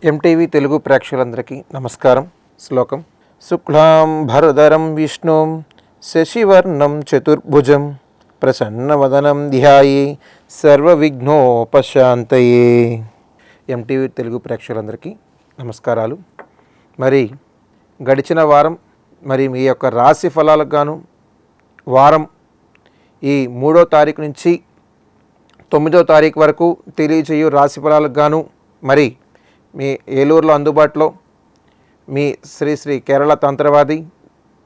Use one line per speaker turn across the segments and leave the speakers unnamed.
MTV Telugu ప్రేక్షకులందరికీ నమస్కారం. శ్లోకం: శుక్లాం భరధరం విష్ణుం శశివర్ణం చతుర్భుజం ప్రసన్నవదనం ధ్యాయే సర్వవిఘ్నోపశాంతయే. ఎంటీవీ తెలుగు ప్రేక్షకులందరికీ నమస్కారాలు. మరి గడిచిన వారం మీ యొక్క రాశి ఫలాలకు గాను వారం ఈ 3వ తారీఖు నుంచి 9వ తారీఖు వరకు తెలియజేయు రాశి ఫలాలకు గాను మరి మీ ఏలూరులో అందుబాటులో మీ శ్రీ కేరళ తంత్రవాది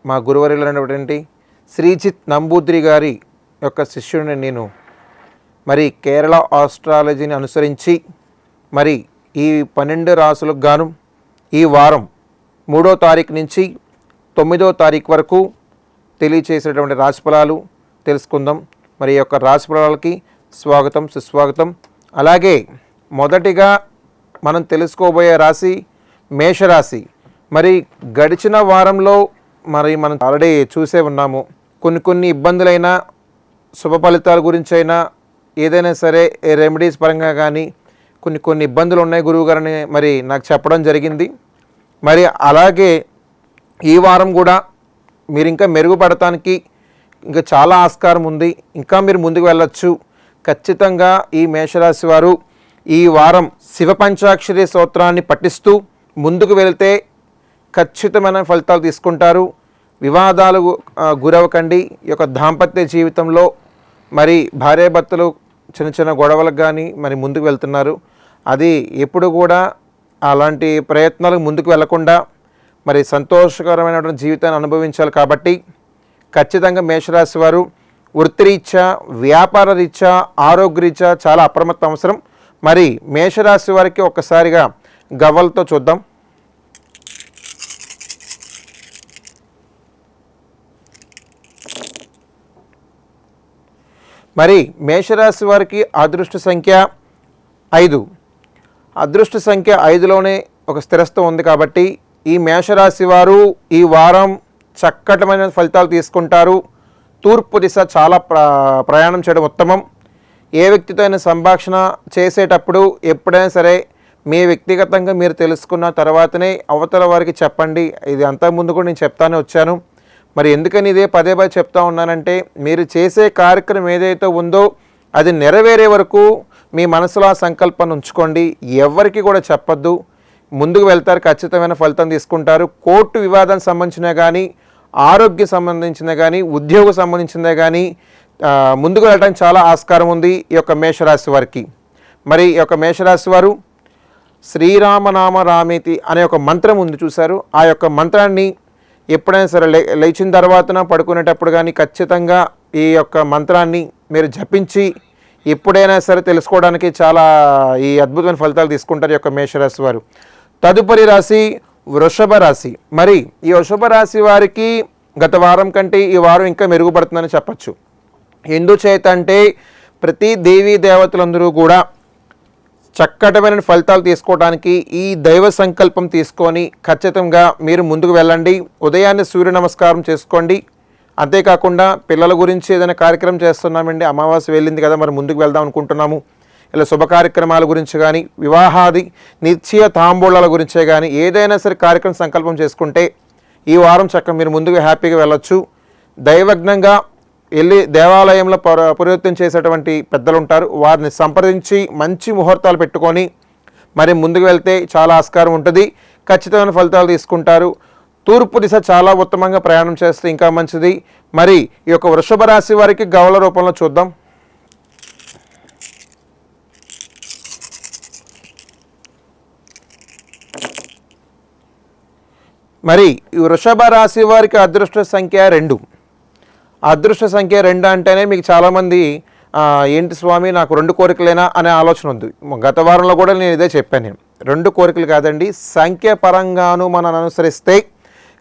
మా గురువర్యులైనటువంటి శ్రీజిత్ నంబూద్రి గారి యొక్క శిష్యుడిని నేను. మరి కేరళ ఆస్ట్రాలజీని అనుసరించి మరి ఈ 12 రాసులకు గాను ఈ వారం 3వ తారీఖు నుంచి 9వ తారీఖు వరకు తెలియచేసేటువంటి రాశి ఫలాలు తెలుసుకుందాం. మరి ఈ యొక్క రాశి ఫలాలకి స్వాగతం, సుస్వాగతం. అలాగే మొదటిగా మనం తెలుసుకోబోయే రాశి మేషరాశి. మరి గడిచిన వారంలో మనం ఆల్రెడీ చూసే ఉన్నాము. కొన్ని ఇబ్బందులైనా శుభ ఫలితాల గురించి అయినా ఏదైనా సరే రెమెడీస్ పరంగా కానీ కొన్ని ఇబ్బందులు ఉన్నాయి గురువుగారని మరి నాకు చెప్పడం జరిగింది. మరి అలాగే ఈ వారం కూడా మీరు ఇంకా మెరుగుపడటానికి ఇంకా చాలా ఆస్కారం ఉంది. ఇంకా మీరు ముందుకు వెళ్ళొచ్చు. ఖచ్చితంగా ఈ మేషరాశి వారు ఈ వారం శివ పంచాక్షరి స్తోత్రాన్ని పఠిస్తూ ముందుకు వెళ్తే ఖచ్చితమైన ఫలితాలు తీసుకుంటారు. వివాదాలు గురవకండి. ఈ యొక్క దాంపత్య జీవితంలో మరి భార్యాభర్తలు చిన్న గొడవలకు కానీ మరి ముందుకు వెళ్తున్నారు. అది ఎప్పుడు కూడా అలాంటి ప్రయత్నాలకు ముందుకు వెళ్లకుండా మరి సంతోషకరమైనటువంటి జీవితాన్ని అనుభవించాలి. కాబట్టి ఖచ్చితంగా మేషరాశి వారు వృత్తిరీత్యా, వ్యాపార రీత్యా, ఆరోగ్యరీత్యా చాలా అప్రమత్తం అవసరం. మరి మేషరాశి వారికి ఒక్కసారిగా గవ్వలతో చూద్దాం. మరి మేషరాశి వారికి అదృష్ట సంఖ్య 5. అదృష్ట సంఖ్య 5లోనే ఒక స్థిరత్వం ఉంది. కాబట్టి ఈ మేషరాశి వారు ఈ వారం చక్కటమైన ఫలితాలు తీసుకుంటారు. తూర్పు దిశ చాలా ప్రయాణం చేయడం ఉత్తమం. ఏ వ్యక్తితో అయినా సంభాషణ చేసేటప్పుడు ఎప్పుడైనా సరే మీ వ్యక్తిగతంగా మీరు తెలుసుకున్న తర్వాతనే అవతల వారికి చెప్పండి. ఇది అంతకుముందు కూడా నేను చెప్తానే వచ్చాను. మరి ఎందుకని ఇదే పదే చెప్తా ఉన్నానంటే, మీరు చేసే కార్యక్రమం ఏదైతే ఉందో అది నెరవేరే వరకు మీ మనసులో ఆ సంకల్పాన్ని ఉంచుకోండి. ఎవరికి కూడా చెప్పొద్దు. ముందుకు వెళ్తారు, ఖచ్చితమైన ఫలితం తీసుకుంటారు. కోర్టు వివాదానికి సంబంధించిన కానీ, ఆరోగ్య సంబంధించిన కానీ, ఉద్యోగం సంబంధించిందే కానీ ముందుకు వెళ్ళడానికి చాలా ఆస్కారం ఉంది ఈ యొక్క మేషరాశి వారికి. మరి ఈ యొక్క మేషరాశి వారు శ్రీరామనామ రామేతి అనే ఒక మంత్రం ఉంది చూశారు. ఆ యొక్క మంత్రాన్ని ఎప్పుడైనా సరే లేచిన తర్వాతన పడుకునేటప్పుడు కానీ ఖచ్చితంగా ఈ యొక్క మంత్రాన్ని మీరు జపించి ఎప్పుడైనా సరే తెలుసుకోవడానికి చాలా ఈ అద్భుతమైన ఫలితాలు తీసుకుంటారు ఈ యొక్క మేషరాశి వారు. తదుపరి రాశి వృషభ రాశి. మరి ఈ వృషభ రాశి వారికి గత వారం కంటే ఈ వారం ఇంకా మెరుగుపడుతుందని చెప్పచ్చు. ఎందుచేతంటే ప్రతి దేవీ దేవతలందరూ కూడా చక్కటమైన ఫలితాలు తీసుకోవడానికి ఈ దైవ సంకల్పం తీసుకొని ఖచ్చితంగా మీరు ముందుకు వెళ్ళండి. ఉదయాన్నే సూర్య నమస్కారం చేసుకోండి. అంతేకాకుండా పిల్లల గురించి ఏదైనా కార్యక్రమం చేస్తున్నామండి, అమావాస్య వెళ్ళింది కదా, మరి ముందుకు వెళ్దాం అనుకుంటున్నాము, ఇలా శుభ కార్యక్రమాల గురించి కానీ, వివాహాది నిశ్చయ తాంబూలాల గురించే కానీ ఏదైనా సరే కార్యక్రమం సంకల్పం చేసుకుంటే ఈ వారం చక్కగా మీరు ముందుకు హ్యాపీగా వెళ్ళొచ్చు. దైవజ్ఞంగా వెళ్ళి దేవాలయంలో పురోహితం చేసేటువంటి పెద్దలు ఉంటారు, వారిని సంప్రదించి మంచి ముహూర్తాలు పెట్టుకొని మరి ముందుకు వెళ్తే చాలా ఆస్కారం ఉంటుంది. ఖచ్చితమైన ఫలితాలు తీసుకుంటారు. తూర్పు దిశ చాలా ఉత్తమంగా ప్రయాణం చేస్తే ఇంకా మంచిది. మరి ఈ యొక్క వృషభ రాశి వారికి గవ్వల రూపంలో చూద్దాం. మరి ఈ వృషభ రాశి వారికి అదృష్ట సంఖ్య 2. అదృష్ట సంఖ్య 2 అంటేనే మీకు చాలామంది ఏంటి స్వామి నాకు 2 కోరికలేనా అనే ఆలోచన ఉంది. గత వారంలో కూడా నేను ఇదే చెప్పాను. నేను 2 కోరికలు కాదండి, సంఖ్య పరంగాను మనం అనుసరిస్తే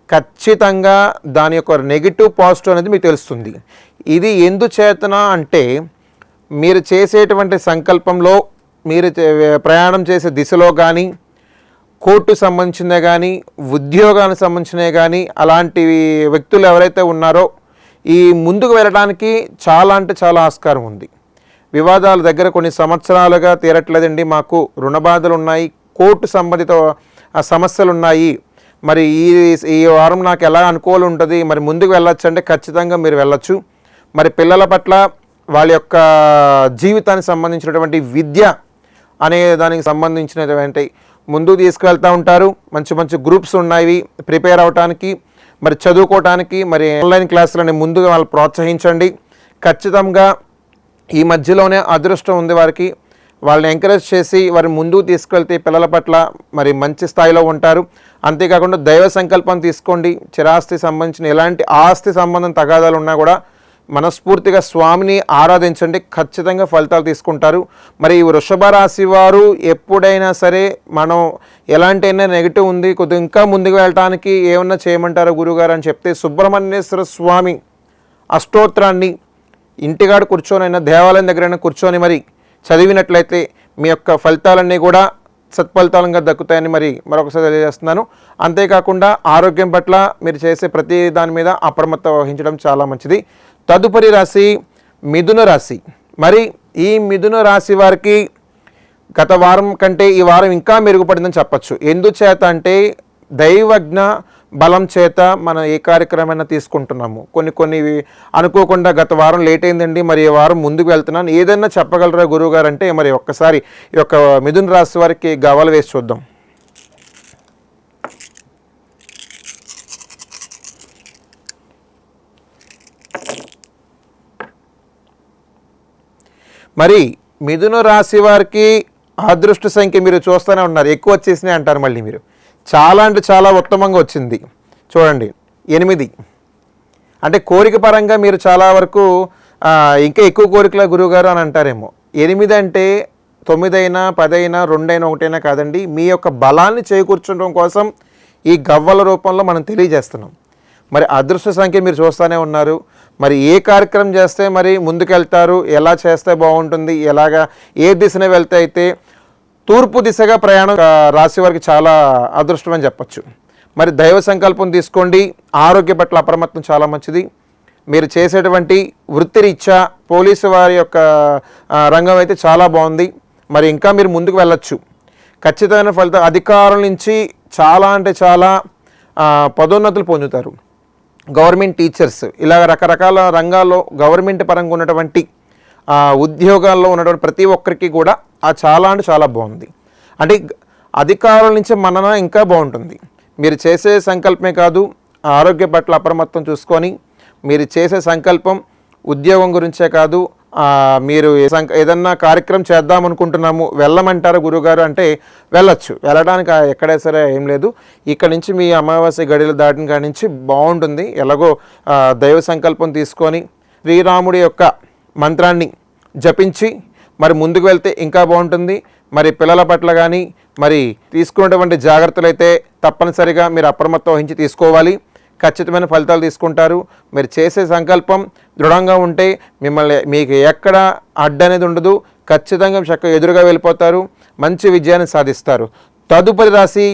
ఖచ్చితంగా దాని యొక్క నెగిటివ్ పాజిటివ్ అనేది మీకు తెలుస్తుంది. ఇది ఎందుచేతన అంటే మీరు చేసేటువంటి సంకల్పంలో, మీరు ప్రయాణం చేసే దిశలో కానీ, కోర్టు సంబంధించినదే కానీ, ఉద్యోగానికి సంబంధించినవి కానీ, అలాంటి వ్యక్తులు ఎవరైతే ఉన్నారో ఈ ముందుకు వెళ్ళడానికి చాలా అంటే చాలా ఆస్కారం ఉంది. వివాదాల దగ్గర కొన్ని సంవత్సరాలుగా తీరట్లేదండి, మాకు రుణ బాధలు ఉన్నాయి, కోర్టు సంబంధిత సమస్యలు ఉన్నాయి, మరి ఈ వారం నాకు ఎలా అనుకూలం ఉంటుంది, మరి ముందుకు వెళ్ళొచ్చు అంటే ఖచ్చితంగా మీరు వెళ్ళొచ్చు. మరి పిల్లల పట్ల వాళ్ళ యొక్క జీవితానికి సంబంధించినటువంటి విద్య అనే దానికి సంబంధించినటువంటి ముందుకు తీసుకువెళ్తూ ఉంటారు. మంచి మంచి గ్రూప్స్ ఉన్నాయి ప్రిపేర్ అవడానికి, మరి చదువుకోవటానికి. మరి ఆన్లైన్ క్లాసులని ముందుగా వాళ్ళు ప్రోత్సహించండి. ఖచ్చితంగా ఈ మధ్యలోనే అదృష్టం ఉంది వారికి. వాళ్ళని ఎంకరేజ్ చేసి వారిని ముందుకు తీసుకెళ్తే పిల్లల పట్ల మరి మంచి స్థాయిలో ఉంటారు. అంతేకాకుండా దైవ సంకల్పం తీసుకోండి. చిరాస్తి సంబంధించిన ఎలాంటి ఆస్తి సంబంధం తగాదాలు ఉన్నా కూడా మనస్ఫూర్తిగా స్వామిని ఆరాధించండి, ఖచ్చితంగా ఫలితాలు తీసుకుంటారు. మరి ఈ వృషభ రాశి వారు ఎప్పుడైనా సరే మనం ఎలాంటి నెగిటివ్ ఉంది, కొద్దిగా ఇంకా ముందుకు వెళ్ళటానికి ఏమన్నా చేయమంటారో గురుగారు అని చెప్తే సుబ్రహ్మణ్యేశ్వర స్వామి అష్టోత్తరాన్ని ఇంటికాడ కూర్చొనైనా దేవాలయం దగ్గరైనా కూర్చొని మరి చదివినట్లయితే మీ యొక్క ఫలితాలన్నీ కూడా సత్ఫలితాలంగా దక్కుతాయని మరి మరొకసారి తెలియజేస్తున్నాను. అంతేకాకుండా ఆరోగ్యం పట్ల మీరు చేసే ప్రతి దాని మీద అప్రమత్తం వహించడం చాలా మంచిది. తదుపరి రాశి మిథున రాశి. మరి ఈ మిథున రాశి వారికి గత వారం కంటే ఈ వారం ఇంకా మెరుగుపడిందని చెప్పచ్చు. ఎందుచేత అంటే దైవజ్ఞ బలం చేత మనం ఏ కార్యక్రమైనా తీసుకుంటున్నాము. కొన్ని అనుకోకుండా గత వారం లేట్ అయిందండి, మరి ఈ వారం ముందుకు వెళ్తున్నాను, ఏదైనా చెప్పగలరా గురువుగారు అంటే మరి ఒక్కసారి ఈ యొక్క మిథున రాశి వారికి గవ్వలు వేసి చూద్దాం. మరి మిథున రాశి వారికి అదృష్ట సంఖ్య మీరు చూస్తూనే ఉన్నారు, ఎక్కువ వచ్చేసినాయి అంటారు మళ్ళీ మీరు. చాలా అంటే చాలా ఉత్తమంగా వచ్చింది చూడండి, 8. అంటే కోరిక పరంగా మీరు చాలా వరకు ఇంకా ఎక్కువ కోరికల గురువుగారు అని అంటారేమో. 8 అంటే 9 అయినా 10 అయినా 2 అయినా 1 అయినా కాదండి, మీ యొక్క బలాన్ని చేకూర్చడం కోసం ఈ గవ్వల రూపంలో మనం తెలియజేస్తున్నాం. మరి అదృష్ట సంఖ్య మీరు చూస్తూనే ఉన్నారు. మరి ఏ కార్యక్రమం చేస్తే మరి ముందుకెళ్తారు, ఎలా చేస్తే బాగుంటుంది, ఎలాగా ఏ దిశన వెళ్తే అయితే తూర్పు దిశగా ప్రయాణం రాశి వారికి చాలా అదృష్టం అని చెప్పచ్చు. మరి దైవ సంకల్పం తీసుకోండి. ఆరోగ్య పట్ల అప్రమత్తం చాలా మంచిది. మీరు చేసేటువంటి వృత్తిరీత్యా పోలీసు వారి యొక్క రంగం అయితే చాలా బాగుంది. మరి ఇంకా మీరు ముందుకు వెళ్ళొచ్చు. ఖచ్చితమైన ఫలితం అధికారుల నుంచి చాలా అంటే చాలా పదోన్నతులు పొందుతారు. గవర్నమెంట్ టీచర్స్ ఇలా రకరకాల రంగాల్లో గవర్నమెంట్ పరంగా ఉన్నటువంటి ఉద్యోగాల్లో ఉన్నటువంటి ప్రతి ఒక్కరికి కూడా చాలా అంటే చాలా బాగుంది. అంటే అధికారుల నుంచి మన్నన ఇంకా బాగుంటుంది. మీరు చేసే సంకల్పమే కాదు, ఆరోగ్య పట్ల అప్రమత్తం చూసుకొని మీరు చేసే సంకల్పం ఉద్యోగం గురించే కాదు, మీరు ఏదన్నా కార్యక్రమం చేద్దాం అనుకుంటున్నాము వెళ్ళమంటారా గురువుగారు అంటే వెళ్ళొచ్చు. వెళ్ళడానికి ఎక్కడే సరే ఏం లేదు. ఇక్కడ నుంచి మీ అమావాస్య గడియలు దాటిన కాడి నుంచి బాగుంటుంది. ఎలాగో దైవ సంకల్పం తీసుకొని శ్రీరాముడి యొక్క మంత్రాన్ని జపించి మరి ముందుకు వెళ్తే ఇంకా బాగుంటుంది. మరి పిల్లల పట్ల కానీ మరి తీసుకున్నటువంటి జాగ్రత్తలు అయితే తప్పనిసరిగా మీరు అప్రమత్తం వహించి తీసుకోవాలి. ఖచ్చితమైన ఫలితాలు తీసుకుంటారు. మీరు చేసే సంకల్పం దృఢంగా ఉంటే మీకు ఎక్కడ అడ్డనేది ఉండదు. ఖచ్చితంగా చక్కగా ఎదురుగా వెళ్ళిపోతారు, మంచి విజయాన్ని సాధిస్తారు. తదుపరి రాశి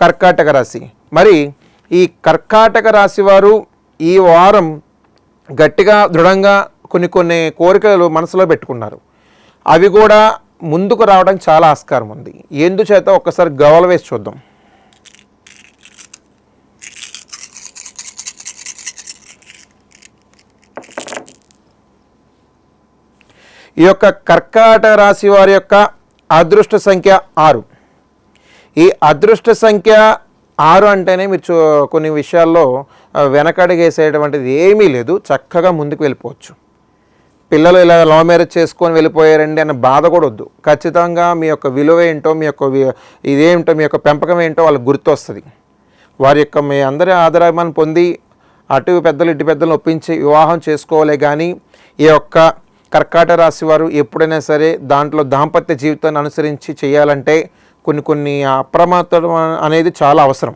కర్కాటక రాశి. మరి ఈ కర్కాటక రాశి వారు ఈ వారం గట్టిగా దృఢంగా కొన్ని కోరికలు మనసులో పెట్టుకున్నారు. అవి కూడా ముందుకు రావడానికి చాలా ఆస్కారం ఉంది. ఎందుచేత ఒక్కసారి గవల వేసి చూద్దాం. ఈ యొక్క కర్కాటక రాశి వారి యొక్క అదృష్ట సంఖ్య 6. ఈ అదృష్ట సంఖ్య 6 అంటేనే మీరు కొన్ని విషయాల్లో వెనకడుగేసేటువంటిది ఏమీ లేదు, చక్కగా ముందుకు వెళ్ళిపోవచ్చు. పిల్లలు ఇలా లవ్ మ్యారేజ్ చేసుకొని వెళ్ళిపోయారండి అన్న బాధ కూడా వద్దు. ఖచ్చితంగా మీ యొక్క విలువ ఏంటో, మీ యొక్క ఇదేంటో, మీ యొక్క పెంపకం ఏంటో వాళ్ళకి గుర్తొస్తుంది. వారి యొక్క మీ అందరి ఆదరాభిమానం పొంది అటు పెద్దలు ఇటు పెద్దలను ఒప్పించి వివాహం చేసుకోవాలే. కానీ ఈ యొక్క కర్కాటక రాశి వారు ఎప్పుడైనా సరే దాంట్లో దాంపత్య జీవితాన్ని అనుసరించి చేయాలంటే కొన్ని అప్రమత్తం అనేది చాలా అవసరం.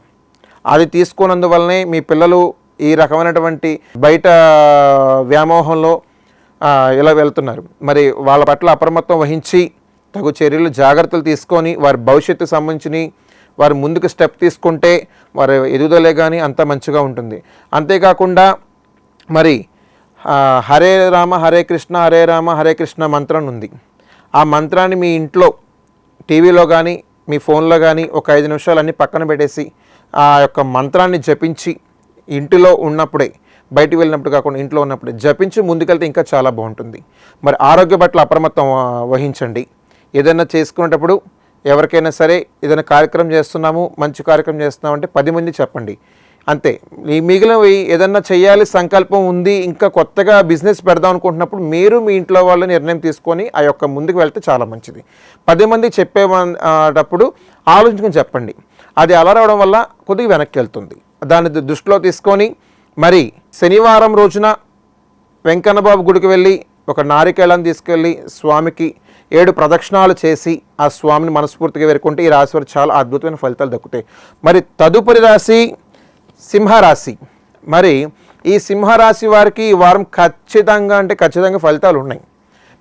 అది తీసుకున్నందువల్లనే మీ పిల్లలు ఈ రకమైనటువంటి బయట వ్యామోహంలో ఇలా వెళ్తున్నారు. మరి వాళ్ళ పట్ల అప్రమత్తం వహించి తగు చర్యలు జాగ్రత్తలు తీసుకొని వారి భవిష్యత్తు సంబంధించి వారు ముందుకు స్టెప్ తీసుకుంటే వారి ఎదుగుదలే కానీ అంత మంచిగా ఉంటుంది. అంతేకాకుండా మరి హరే రామ హరే కృష్ణ హరే రామ హరే కృష్ణ మంత్రం ఉంది. ఆ మంత్రాన్ని మీ ఇంట్లో టీవీలో కానీ మీ ఫోన్లో కానీ ఒక 5 నిమిషాలు అన్నీ పక్కన పెట్టేసి ఆ యొక్క మంత్రాన్ని జపించి ఇంటిలో ఉన్నప్పుడే, బయటికి వెళ్ళినప్పుడు కాకుండా ఇంట్లో ఉన్నప్పుడే జపించి ముందుకెళ్తే ఇంకా చాలా బాగుంటుంది. మరి ఆరోగ్య పట్ల అప్రమత్తం వహించండి. ఏదైనా చేసుకునేటప్పుడు ఎవరికైనా సరే ఏదైనా కార్యక్రమం చేస్తున్నాము, మంచి కార్యక్రమం చేస్తున్నామంటే 10 మంది చెప్పండి అంతే. ఈ మిగిలినవి ఏదన్నా చేయాలి సంకల్పం ఉంది, ఇంకా కొత్తగా బిజినెస్ పెడదాం అనుకుంటున్నప్పుడు మీరు మీ ఇంట్లో వాళ్ళ నిర్ణయం తీసుకొని ఆ యొక్క ముందుకు వెళ్తే చాలా మంచిది. 10 మంది చెప్పేటప్పుడు ఆలోచించుకొని చెప్పండి. అది అలా రావడం వల్ల కొద్దిగా వెనక్కి వెళ్తుంది. దాన్ని దృష్టిలో తీసుకొని మరి శనివారం రోజున వెంకన్నబాబు గుడికి వెళ్ళి ఒక నారికేళాన్ని తీసుకెళ్ళి స్వామికి 7 ప్రదక్షిణాలు చేసి ఆ స్వామిని మనస్ఫూర్తిగా వేరుకుంటే ఈ రాశి వారికి చాలా అద్భుతమైన ఫలితాలు దక్కుతాయి. మరి తదుపరి రాశి సింహరాశి. మరి ఈ సింహరాశి వారికి ఈ వారం ఖచ్చితంగా ఫలితాలు ఉన్నాయి.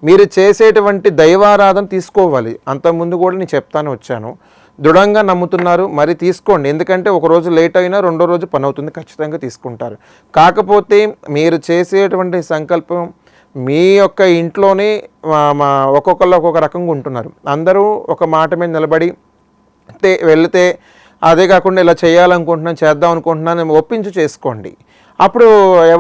మీరు చేసేటువంటి దైవారాధన తీసుకోవాలి. అంతకుముందు కూడా నేను చెప్తాను వచ్చాను, దృఢంగా నమ్ముతున్నారు, మరి తీసుకోండి. ఎందుకంటే ఒకరోజు లేట్ అయినా రెండో రోజు పని అవుతుంది, ఖచ్చితంగా తీసుకుంటారు. కాకపోతే మీరు చేసేటువంటి సంకల్పం మీ యొక్క ఇంట్లోనే ఒక్కొక్కళ్ళు ఒక్కొక్క రకంగా ఉంటున్నారు. అందరూ ఒక మాట మీద నిలబడి వెళితే అదే కాకుండా ఇలా చేయాలనుకుంటున్నాను, చేద్దాం అనుకుంటున్నాను ఒప్పించి చేసుకోండి. అప్పుడు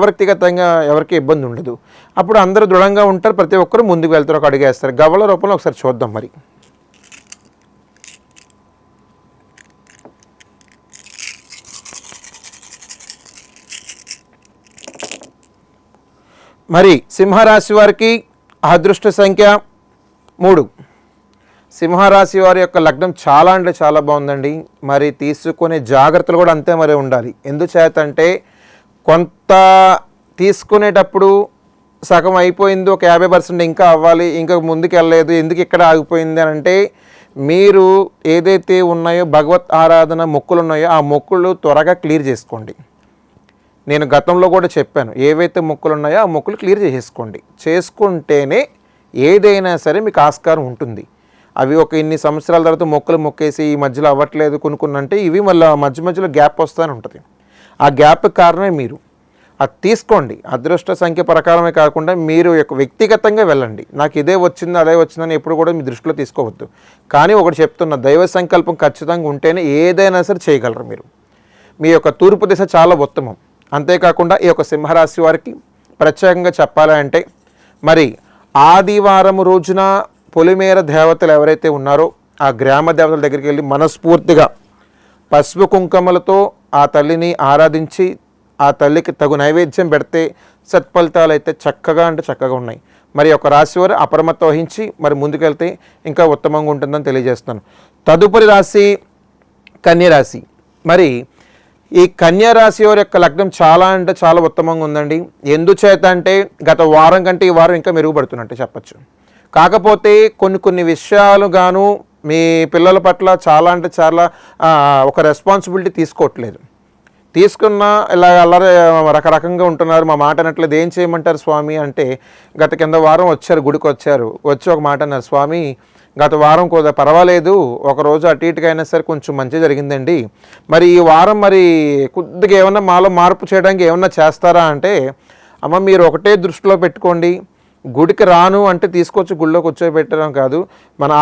వ్యక్తిగతంగా ఎవరికి ఇబ్బంది ఉండదు. అప్పుడు అందరూ దృఢంగా ఉంటారు, ప్రతి ఒక్కరు ముందుకు వెళ్తారు, ఒక అడుగేస్తారు. గవ్వల రూపంలో ఒకసారి చూద్దాం. మరి సింహరాశి వారికి అదృష్ట సంఖ్య 3. సింహరాశి వారి యొక్క లగ్నం చాలా అంటే చాలా బాగుందండి. మరి తీసుకునే జాగ్రత్తలు కూడా అంతే మరి ఉండాలి. ఎందుచేతంటే కొంత తీసుకునేటప్పుడు సగం అయిపోయింది, ఒక 50% ఇంకా అవ్వాలి, ఇంకా ముందుకు వెళ్ళలేదు, ఎందుకు ఇక్కడ ఆగిపోయింది అని అంటే మీరు ఏదైతే ఉన్నాయో భగవత్ ఆరాధన మొక్కులు ఉన్నాయో ఆ మొక్కులు త్వరగా క్లియర్ చేసుకోండి. నేను గతంలో కూడా చెప్పాను, ఏవైతే మొక్కులు ఉన్నాయో ఆ మొక్కులు క్లియర్ చేసేసుకోండి. చేసుకుంటేనే ఏదైనా సరే మీకు ఆస్కారం ఉంటుంది. అవి ఒక ఇన్ని సంవత్సరాల తర్వాత మొక్కలు మొక్కేసి ఈ మధ్యలో అవ్వట్లేదు కొనుక్కున్నంటే ఇవి మళ్ళీ మధ్యలో గ్యాప్ వస్తూనే ఉంటుంది. ఆ గ్యాప్ కారణమే మీరు. అది తీసుకోండి. అదృష్ట సంఖ్య ప్రకారమే కాకుండా మీరు వ్యక్తిగతంగా వెళ్ళండి. నాకు ఇదే వచ్చింది అదే వచ్చిందని ఎప్పుడు కూడా మీ దృష్టిలో తీసుకోవద్దు. కానీ ఒకటి చెప్తున్నా, దైవ సంకల్పం ఖచ్చితంగా ఉంటేనే ఏదైనా సరే చేయగలరు మీరు. మీ యొక్క తూర్పు దిశ చాలా ఉత్తమం. అంతేకాకుండా ఈ యొక్క సింహరాశి వారికి ప్రత్యేకంగా చెప్పాలి అంటే మరి ఆదివారం రోజున పొలిమేర దేవతలు ఎవరైతే ఉన్నారో ఆ గ్రామ దేవతల దగ్గరికి వెళ్ళి మనస్ఫూర్తిగా పసుపు కుంకుమలతో ఆ తల్లిని ఆరాధించి ఆ తల్లికి తగు నైవేద్యం పెడితే సత్ఫలితాలు అయితే చక్కగా ఉన్నాయి. మరి ఒక రాశి వారు అప్రమత్తం వహించి మరి ముందుకెళ్తే ఇంకా ఉత్తమంగా ఉంటుందని తెలియజేస్తున్నాను. తదుపరి రాశి కన్యరాశి. మరి ఈ కన్యరాశి వారి యొక్క లగ్నం చాలా అంటే చాలా ఉత్తమంగా ఉందండి. ఎందుచేత అంటే గత వారం కంటే ఈ వారం ఇంకా మెరుగుపడుతున్నట్టు చెప్పచ్చు. కాకపోతే కొన్ని విషయాలు గాను మీ పిల్లల పట్ల చాలా అంటే చాలా ఒక రెస్పాన్సిబిలిటీ తీసుకోవట్లేదు. తీసుకున్న ఇలా అల్లరి రకరకంగా ఉంటున్నారు, మా మాట అనట్లేదు, ఏం చేయమంటారు స్వామి అంటే గత కింద వారం వచ్చారు, గుడికి వచ్చి ఒక మాట అన్నారు, స్వామి గత వారం కూడా పర్వాలేదు, ఒకరోజు అటు ఇటుగా అయినా సరే కొంచెం మంచి జరిగిందండి, మరి ఈ వారం మరి కొద్దిగా ఏమన్నా మాలో మార్పు చేయడానికి ఏమన్నా చేస్తారా అంటే, అమ్మ మీరు ఒకటే దృష్టిలో పెట్టుకోండి, గుడికి రాను అంటే తీసుకొచ్చి గుడిలో కూర్చోబెట్టడం కాదు,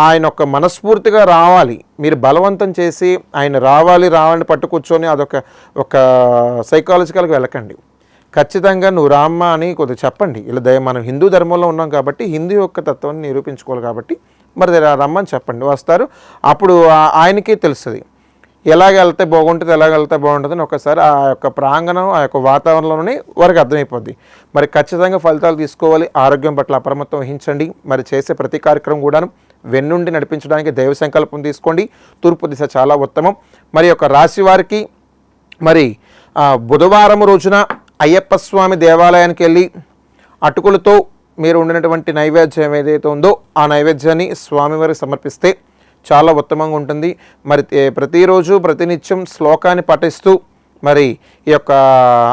ఆయన ఒక మనస్ఫూర్తిగా రావాలి. మీరు బలవంతం చేసి ఆయన రావాలని పట్టు కూర్చొని ఒక సైకాలజికల్గా వెళ్ళకండి. ఖచ్చితంగా నువ్వు రామ్మ అని కొద్దిగా చెప్పండి. ఇలా మనం హిందూ ధర్మంలో ఉన్నాం కాబట్టి హిందూ యొక్క తత్వాన్ని నిరూపించుకోవాలి కాబట్టి మరి రమ్మని చెప్పండి, వస్తారు. అప్పుడు ఆయనకి తెలుస్తుంది ఎలాగ వెళ్తే బాగుంటుంది, ఎలాగ వెళ్తే బాగుంటుందని ఒకసారి ఆ యొక్క ప్రాంగణం ఆ యొక్క వాతావరణంలోనే వారికి అర్థమైపోద్ది. మరి ఖచ్చితంగా ఫలితాలు తీసుకోవాలి. ఆరోగ్యం పట్ల అప్రమత్తం వహించండి. మరి చేసే ప్రతి కార్యక్రమం కూడాను వెన్నుండి నడిపించడానికి దైవ సంకల్పం తీసుకోండి. తూర్పు దిశ చాలా ఉత్తమం. మరి యొక్క రాశి వారికి మరి బుధవారం రోజున అయ్యప్ప స్వామి దేవాలయానికి వెళ్ళి అటుకులతో మీరు ఉండినటువంటి నైవేద్యం ఏదైతే ఉందో ఆ నైవేద్యాన్ని స్వామివారికి సమర్పిస్తే చాలా ఉత్తమంగా ఉంటుంది. మరి ప్రతిరోజు ప్రతినిత్యం శ్లోకాన్ని పఠిస్తూ మరి ఈ యొక్క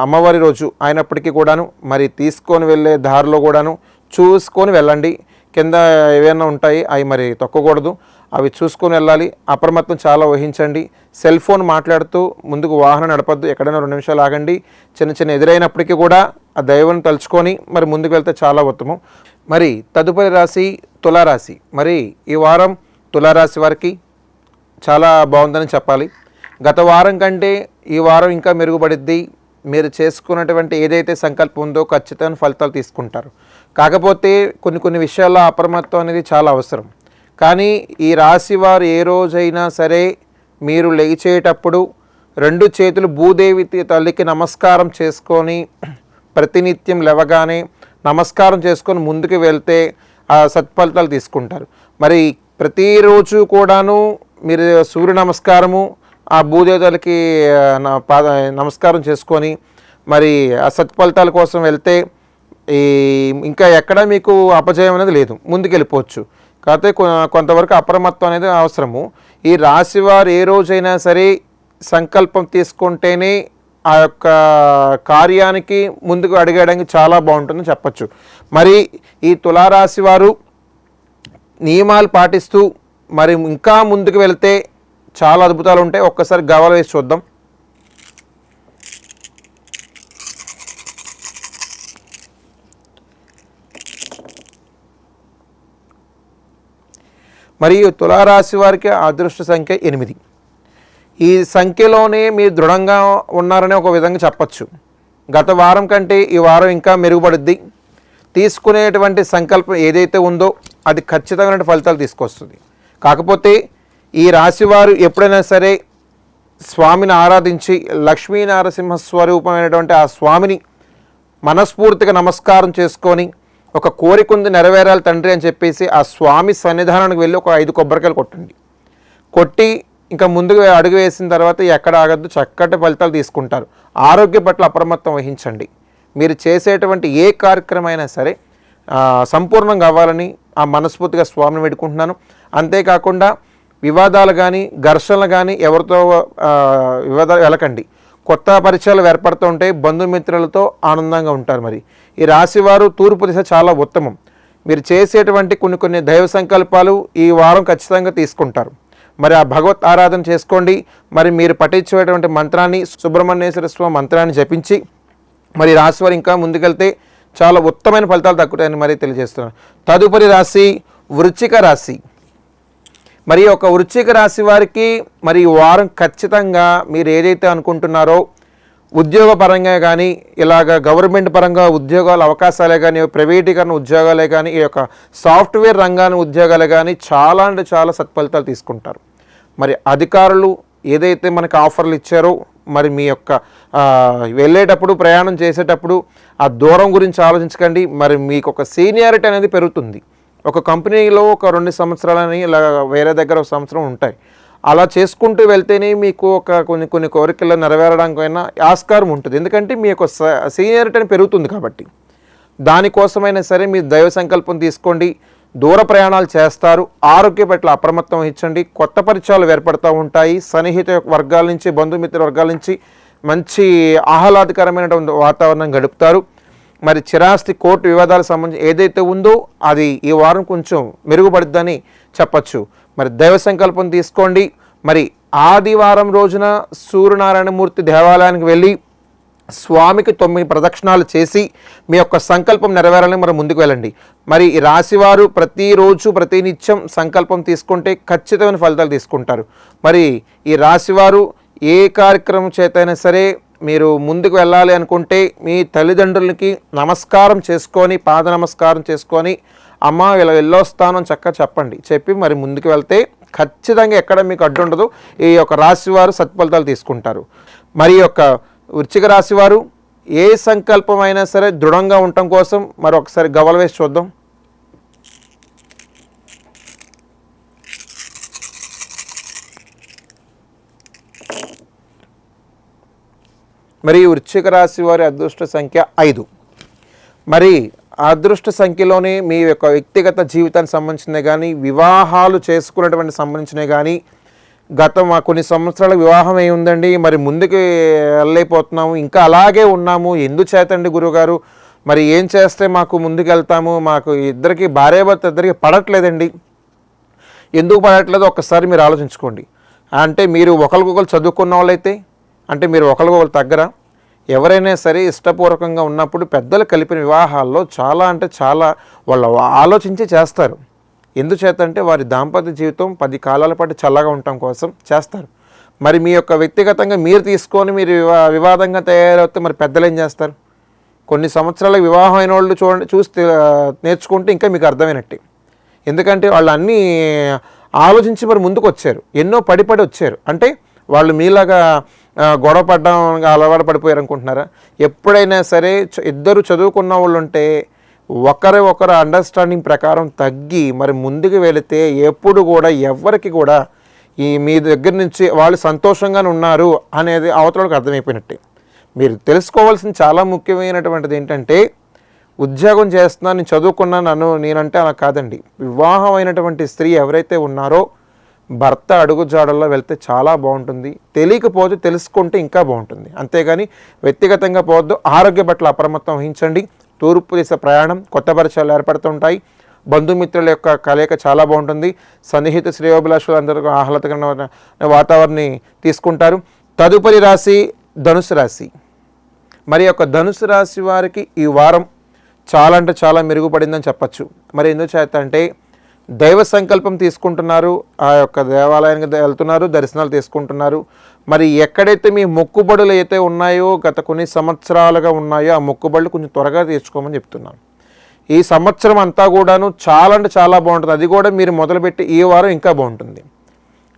అమ్మవారి రోజు అయినప్పటికీ కూడాను మరి తీసుకొని వెళ్ళే దారిలో కూడాను చూసుకొని వెళ్ళండి. కింద ఏవైనా ఉంటాయి అవి మరి తొక్కకూడదు, అవి చూసుకొని వెళ్ళాలి. అప్రమత్తం చాలా వహించండి. సెల్ ఫోన్ మాట్లాడుతూ ముందుకు వాహనం నడపద్దు. ఎక్కడైనా 2 నిమిషాలు ఆగండి. చిన్న ఎదురైనప్పటికీ కూడా ఆ దైవం తలుచుకొని మరి ముందుకు వెళ్తే చాలా ఉత్తమం. మరి తదుపరి రాశి తులారాశి. మరి ఈ వారం తులారాశి వారికి చాలా బాగుందని చెప్పాలి. గత వారం కంటే ఈ వారం ఇంకా మెరుగుపడిద్ది. మీరు చేసుకున్నటువంటి ఏదైతే సంకల్పం ఉందో ఖచ్చితమైన ఫలితాలు తీసుకుంటారు. కాకపోతే కొన్ని విషయాల్లో అప్రమత్తం అనేది చాలా అవసరం. కానీ ఈ రాశి వారు ఏ రోజైనా సరే మీరు లేచేటప్పుడు 2 చేతులు భూదేవి తల్లికి నమస్కారం చేసుకొని ప్రతినిత్యం లేవగానే నమస్కారం చేసుకొని ముందుకు వెళ్తే ఆ సత్ఫలితాలు తీసుకుంటారు. మరి ప్రతిరోజు కూడాను మీరు సూర్య నమస్కారము ఆ భూదేవతలకి నమస్కారం చేసుకొని మరి ఆ సత్ఫలితాల కోసం వెళ్తే ఇంకా ఎక్కడ మీకు అపజయం అనేది లేదు, ముందుకు వెళ్ళిపోవచ్చు. కాకపోతే కొంతవరకు అప్రమత్తం అనేది అవసరము. ఈ రాశివారు ఏ రోజైనా సరే సంకల్పం తీసుకుంటేనే ఆ యొక్క కార్యానికి ముందుకు అడిగేయడానికి చాలా బాగుంటుందని చెప్పచ్చు. మరి ఈ తులారాశి వారు నియమాలు పాటిస్తూ మరి ఇంకా ముందుకు వెళ్తే చాలా అద్భుతాలు ఉంటాయి. ఒక్కసారి గవ్వలు వేసి చూద్దాం. మరియు తులారాశి వారికి అదృష్ట సంఖ్య 8. ఈ సంఖ్యలోనే మీరు దృఢంగా ఉన్నారని ఒక విధంగా చెప్పచ్చు. గత వారం కంటే ఈ వారం ఇంకా మెరుగుపడుద్ది. తీసుకునేటువంటి సంకల్పం ఏదైతే ఉందో అది ఖచ్చితమైన ఫలితాలు తీసుకొస్తుంది. కాకపోతే ఈ రాశివారు ఎప్పుడైనా సరే స్వామిని ఆరాధించి లక్ష్మీ నరసింహ స్వరూపమైనటువంటి ఆ స్వామిని మనస్ఫూర్తిగా నమస్కారం చేసుకొని ఒక కోరిక ఉంది నెరవేరాలి తండ్రి అని చెప్పేసి ఆ స్వామి సన్నిధానానికి వెళ్ళి ఒక 5 కొబ్బరికాయలు కొట్టండి. కొట్టి ఇంకా ముందుకు అడుగు వేసిన తర్వాత ఎక్కడ ఆగద్దు, చక్కటి ఫలితాలు తీసుకుంటారు. ఆరోగ్య పట్ల అప్రమత్తం వహించండి. మీరు చేసేటువంటి ఏ కార్యక్రమం అయినా సరే సంపూర్ణంగా అవ్వాలని ఆ మనస్ఫూర్తిగా స్వామిని వేడుకుంటున్నాను. అంతేకాకుండా వివాదాలు కానీ ఘర్షణలు కానీ ఎవరితో వివాదాలు వెళ్ళకండి. కొత్త పరిచయాలు ఏర్పడుతూ ఉంటే బంధుమిత్రులతో ఆనందంగా ఉంటారు. మరి ఈ రాశివారు తూర్పు దిశ చాలా ఉత్తమం. మీరు చేసేటువంటి కొన్ని దైవ సంకల్పాలు ఈ వారం ఖచ్చితంగా తీసుకుంటారు. మరి ఆ భగవత్ ఆరాధన చేసుకోండి. మరి మీరు పఠించేటువంటి మంత్రాన్ని సుబ్రహ్మణ్యేశ్వర స్వామి మంత్రాన్ని జపించి మరి రాశివారు ఇంకా ముందుకెళ్తే చాలా ఉత్తమైన ఫలితాలు దక్కుతాయని మరి తెలియజేస్తున్నాను. తదుపరి రాశి వృశ్చిక రాశి. మరి ఒక వృశ్చిక రాశి వారికి మరి ఈ వారం ఖచ్చితంగా మీరు ఏదైతే అనుకుంటున్నారో ఉద్యోగ పరంగా కానీ ఇలాగ గవర్నమెంట్ పరంగా ఉద్యోగాల అవకాశాలే కానీ ప్రైవేటీకరణ ఉద్యోగాలే కానీ ఈ యొక్క సాఫ్ట్వేర్ రంగాన్ని ఉద్యోగాలే కానీ చాలా అంటే చాలా సత్ఫలితాలు తీసుకుంటారు. మరి అధికారులు ఏదైతే మనకు ఆఫర్లు ఇచ్చారో మరి మీ యొక్క వెళ్ళేటప్పుడు ప్రయాణం చేసేటప్పుడు ఆ దూరం గురించి ఆలోచించకండి. మరి మీకు ఒక సీనియారిటీ అనేది పెరుగుతుంది. ఒక కంపెనీలో ఒక 2 సంవత్సరాలని ఇలా వేరే దగ్గర 1 సంవత్సరం ఉంటాయి. అలా చేసుకుంటూ వెళ్తేనే మీకు ఒక కొన్ని కోరికలు నెరవేరడానికైనా ఆస్కారం ఉంటుంది. ఎందుకంటే మీ యొక్క సీనియారిటీ అని పెరుగుతుంది. కాబట్టి దానికోసమైనా సరే మీరు దైవ సంకల్పం తీసుకోండి. దూర ప్రయాణాలు చేస్తారు. ఆరోగ్య పట్ల అప్రమత్తం వహించండి. కొత్త పరిచయాలు ఏర్పడుతూ ఉంటాయి. సన్నిహిత వర్గాల నుంచి బంధుమిత్ర వర్గాల నుంచి మంచి ఆహ్లాదకరమైనటువంటి వాతావరణం గడుపుతారు. మరి చిరాస్తి కోర్టు వివాదాలకు సంబంధించి ఏదైతే ఉందో అది ఈ వారం కొంచెం మెరుగుపడుద్దని చెప్పచ్చు. మరి దైవ సంకల్పం తీసుకోండి. మరి ఆదివారం రోజున సూర్యనారాయణమూర్తి దేవాలయానికి వెళ్ళి స్వామికి 9 ప్రదక్షిణాలు చేసి మీ యొక్క సంకల్పం నెరవేరాలని మరి ముందుకు వెళ్ళండి. మరి ఈ రాశివారు ప్రతిరోజు ప్రతినిత్యం సంకల్పం తీసుకుంటే ఖచ్చితమైన ఫలితాలు తీసుకుంటారు. మరి ఈ రాశివారు ఏ కార్యక్రమం చేతైనా సరే మీరు ముందుకు వెళ్ళాలి అనుకుంటే మీ తల్లిదండ్రులకి నమస్కారం చేసుకొని పాద నమస్కారం చేసుకొని అమ్మ ఇలా వెళ్ళొస్తాను అని చక్కగా చెప్పండి. చెప్పి మరి ముందుకు వెళ్తే ఖచ్చితంగా ఎక్కడ మీకు అడ్డు ఉండదు. ఈ యొక్క రాశివారు సత్ఫలితాలు తీసుకుంటారు. మరి యొక్క వృశ్చిక రాశివారు ఏ సంకల్పం అయినా సరే దృఢంగా ఉండటం కోసం మరి ఒకసారి గవ్వలు వేసి చూద్దాం. మరి వృశ్చిక రాశి వారి అదృష్ట సంఖ్య 5. మరి అదృష్ట సంఖ్యలోనే మీ యొక్క వ్యక్తిగత జీవితానికి సంబంధించినవి కానీ వివాహాలు చేసుకున్నటువంటి సంబంధించినవి కానీ మా కొన్ని సంవత్సరాల వివాహం అయి ఉందండి, మరి ముందుకు వెళ్ళైపోతున్నాము, ఇంకా అలాగే ఉన్నాము, ఎందుచేతండి గురువుగారు, మరి ఏం చేస్తే మాకు ముందుకు వెళ్తాము, మాకు ఇద్దరికి భార్యాభర్త ఇద్దరికి పడట్లేదండి, ఎందుకు పడట్లేదో ఒక్కసారి మీరు ఆలోచించుకోండి. అంటే మీరు ఒకరికొకరు చదువుకున్న వాళ్ళైతే అంటే మీరు ఒకరికొకరు తగ్గరా? ఎవరైనా సరే ఇష్టపూర్వకంగా ఉన్నప్పుడు పెద్దలు కలిపిన వివాహాల్లో చాలా అంటే చాలా వాళ్ళు ఆలోచించి చేస్తారు. ఎందుచేతంటే వారి దాంపత్య జీవితం 10 కాలాల పాటు చల్లగా ఉండటం కోసం చేస్తారు. మరి మీ యొక్క వ్యక్తిగతంగా మీరు తీసుకొని మీరు వివాదంగా తయారవుతే మరి పెద్దలు ఏం చేస్తారు? కొన్ని సంవత్సరాల వివాహం అయిన వాళ్ళు చూసి నేర్చుకుంటే ఇంకా మీకు అర్థమైనట్టే. ఎందుకంటే వాళ్ళు అన్నీ ఆలోచించి మరి ముందుకు వచ్చారు, ఎన్నో పడి వచ్చారు. అంటే వాళ్ళు మీలాగా గొడవ పడడం అలవాటు పడిపోయారు అనుకుంటున్నారా? ఎప్పుడైనా సరే ఇద్దరు చదువుకున్న వాళ్ళు ఉంటే ఒకరు అండర్స్టాండింగ్ ప్రకారం తగ్గి మరి ముందుకు వెళితే ఎప్పుడు కూడా ఎవరికి కూడా మీ దగ్గర నుంచి వాళ్ళు సంతోషంగానే ఉన్నారు అనేది అవతలకు అర్థమైపోయినట్టే. మీరు తెలుసుకోవాల్సిన చాలా ముఖ్యమైనటువంటిది ఏంటంటే, ఉద్యోగం చేస్తున్నాను, నేను చదువుకున్నాను నేనంటే అలా కాదండి. వివాహం అయినటువంటి స్త్రీ ఎవరైతే ఉన్నారో భర్త అడుగుజాడల్లో వెళ్తే చాలా బాగుంటుంది. తెలియకపోతే తెలుసుకుంటే ఇంకా బాగుంటుంది. అంతేగాని వ్యక్తిగతంగా పోవద్దు. ఆరోగ్య పట్ల అప్రమత్తం వహించండి. తూర్పు దిశ ప్రయాణం, కొత్త పరిచయాలు ఏర్పడుతుంటాయి. బంధుమిత్రుల యొక్క కలయిక చాలా బాగుంటుంది. సన్నిహిత శ్రేయోభిలాషులు అందరూ ఆహ్లాదకరమైన వాతావరణాన్ని తీసుకుంటారు. తదుపరి రాశి ధనుసు రాశి. మరి యొక్క ధనుసు రాశి వారికి ఈ వారం చాలా అంటే చాలా మెరుగుపడిందని చెప్పచ్చు. మరి ఎందుకు చేత అంటే దైవ సంకల్పం తీసుకుంటున్నారు, ఆ యొక్క దేవాలయానికి వెళ్తున్నారు, దర్శనాలు తీసుకుంటున్నారు. మరి ఎక్కడైతే మీ మొక్కుబడులు అయితే ఉన్నాయో, గత కొన్ని సంవత్సరాలుగా ఉన్నాయో, ఆ మొక్కుబడులు కొంచెం త్వరగా తీర్చుకోమని చెప్తున్నాను. ఈ సంవత్సరం అంతా కూడాను చాలా అంటే చాలా బాగుంటుంది. అది కూడా మీరు మొదలుపెట్టి ఈ వారం ఇంకా బాగుంటుంది.